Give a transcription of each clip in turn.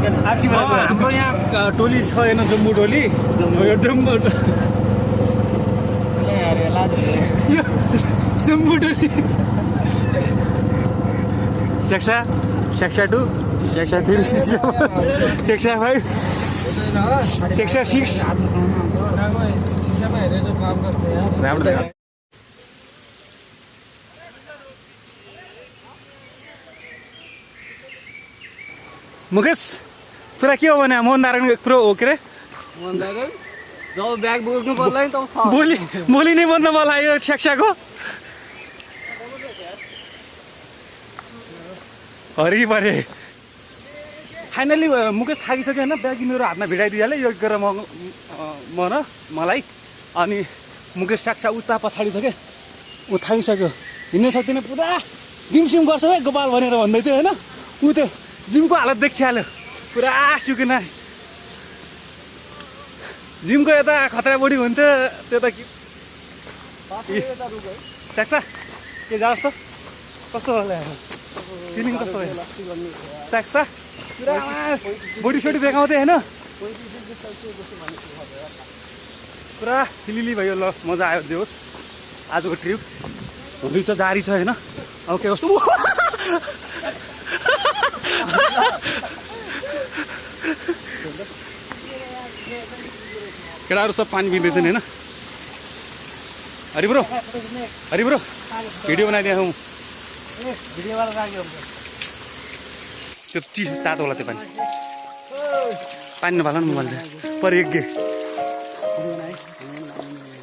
हाम्रो यहाँ टोली छ होइन जम्बू टोली यो जम्बू जम्बू टोली सेक्सा 2 सेक्सा 3 सेक्सा 5 सेक्सा 6 राम्रो मुकेश पुरा के हो भने मोहन नारायण पुरो हो के रे जब ब्याग बोक्नु पर्ला नि त बोली नै बन्द मलाई यो सेक्साको हरि परे फाइनली मुकेश थाकिसक्यो होइन ब्याग मेरो हातमा भिडाइदिइहालेँ यो गरेर मलाई अनि मुकेश सेक्सा उता पछाडि छ क्या ऊ थाकिसक्यो हिँड्न सक्दैन पुरा जिमसिम गर्छ है गोपाल भनेर भन्दै थियो होइन ऊ त्यो जिमको हालत देखिहाल्यो पुरा सुकिन जिमको यता खतरा बढी हुन्थ्यो त्यो त सेक्सा के जाओस् त कस्तो होला फिलिङ कस्तो भयो सेक्सा पुरा बडी सोडी देखाउँथ्यो होइन पुरा फिलिली भयो ल मजा आयो जे होस् आजको ट्रिप हुँदैछ जारी छ होइन अब के कस्तो केटाहरू सब पानी पिँदैछन् होइन हरि ब्रो भिडियो बनाइदिए हौ त्यो तातो होला त्यो पानी नभला मोबाइल पर एक गे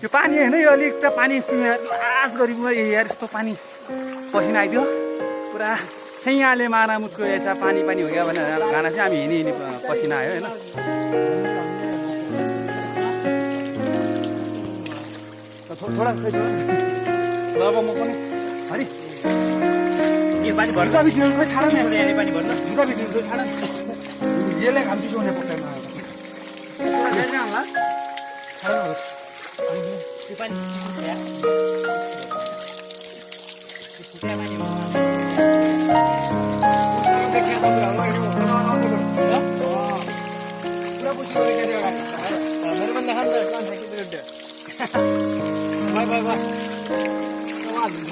यो पानी होइन यो अलिक त पानी आस गरी यार यस्तो पानी पसिना आइदियो पुरा यहाँले मारामुचको यसो पानी हो क्या भनेर गाना चाहिँ हामी हिँडी पसिना आयो होइन थोडा अब म पनि हरि पानी भर्दा छाड न पानी भर्दा छाड यसले घाम चिसोने पक्कामा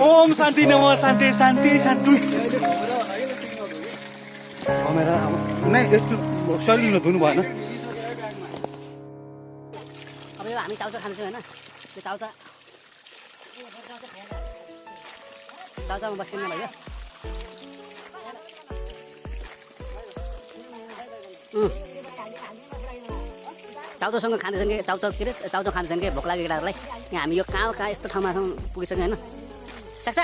ओम शान्ति नमो शान्ति शान्ति शान्ति कमेरा नै यस्तो शरीर नधुनु भएन अब यो हामी चाउचा खान्छौँ होइन त्यो चाउचामा बस्किनु भयो चाउचाउसँग खाँदैसँगै चाउचाउ खाँदैसँगै भोक लाग्यो केटाहरूलाई यहाँ हामी यो कहाँ यस्तो ठाउँमा पुगिसक्यो होइन सक्छ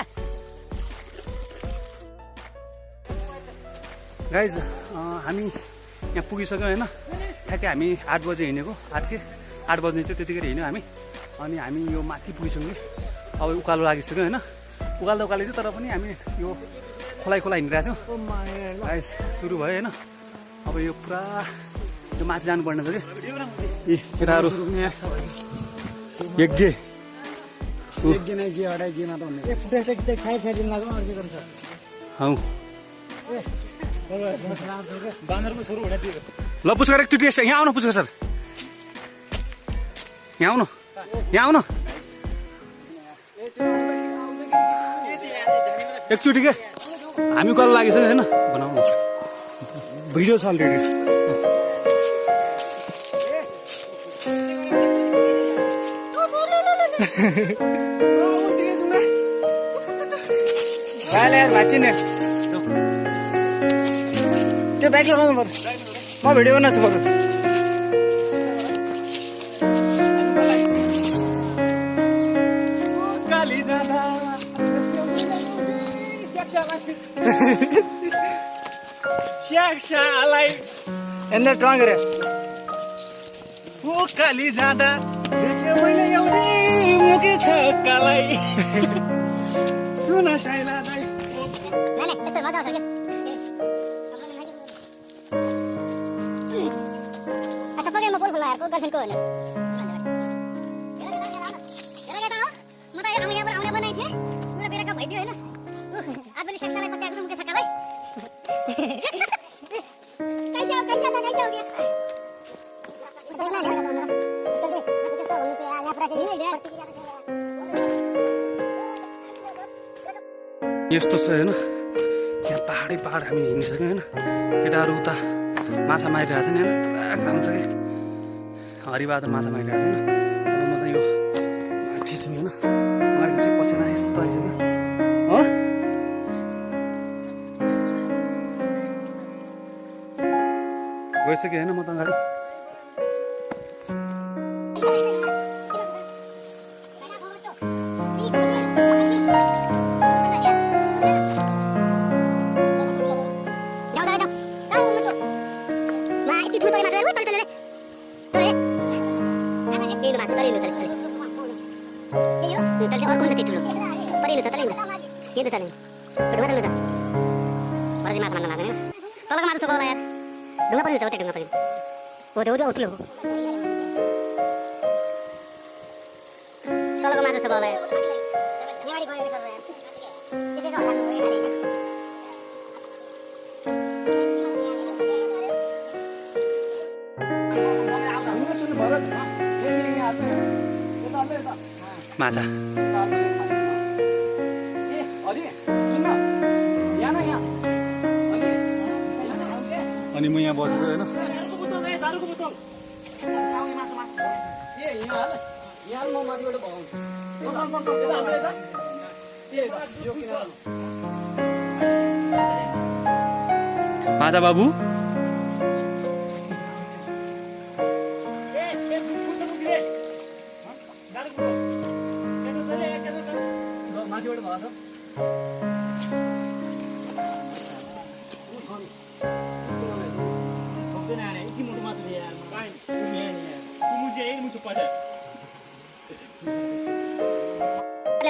गाइज हामी यहाँ पुगिसक्यौँ होइन ठ्याक्कै हामी 8 बजे हिँडेको 8 बज्ने थियो त्यतिखेर हिँड्यौँ हामी अनि हामी यो माथि पुगिसक्यौँ अब उकालो लागिसक्यो होइन उकालो थियो तर पनि हामी यो खोला हिँडिरहेको थियौँ गाइज सुरु भयो होइन अब यो पुरा त्यो माथि जानुपर्ने थियो कि केटाहरू एक गे ल पुष्कर एकचोटि यहाँ आउनु पुष्कर सर यहाँ आउनु एकचोटि के हामी कल लागेछ होइन बनाउनु भिडियो छ अलरेडी त्यो ब्याग लगाउनु पर्छ म भिडियो बनाउँछु पर्छ यहाँनिर ट्रङ गरे काली जाँदा मैले एउटै मुके छ कालाई सुन साइला दाइ कैसा यस्तो छ होइन यहाँ पाहाडै पाहाड हामी हिँडिसक्यौँ होइन केटाहरू उता माछा मारिरहेको छ नि होइन पुरा काम छ कि हरिबहादुर माछा मारिरहेको छ होइन अब म चाहिँ यो माथि छु होइन अगाडि चाहिँ पसेना यस्तो आइसक्यो हो गइसक्यो होइन म त अगाडि माछा अनि म यहाँ बसेको होइन माछा बाबु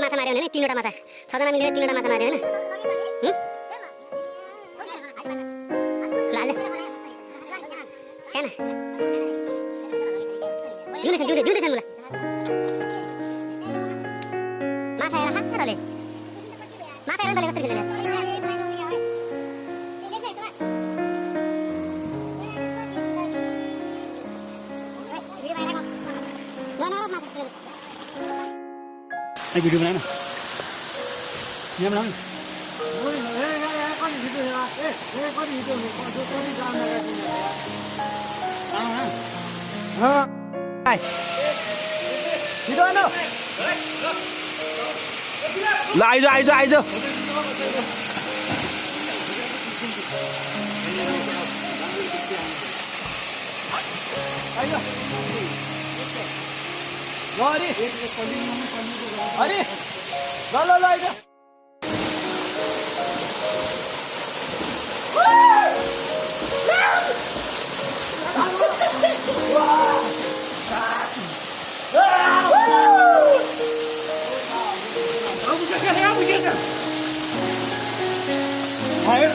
माछा मार्यो भने 3वटा माछा 6 जना मिलेर 3वटा माछा मार्यो होइन साना जिउँदैछन् मुला माछा हेर तले माछा हेर तले कस्तो खेल्छ भिडियो बनाएन यहाँ बनाऊ ल आइज आइज आइज अरे ल आइज Hayır.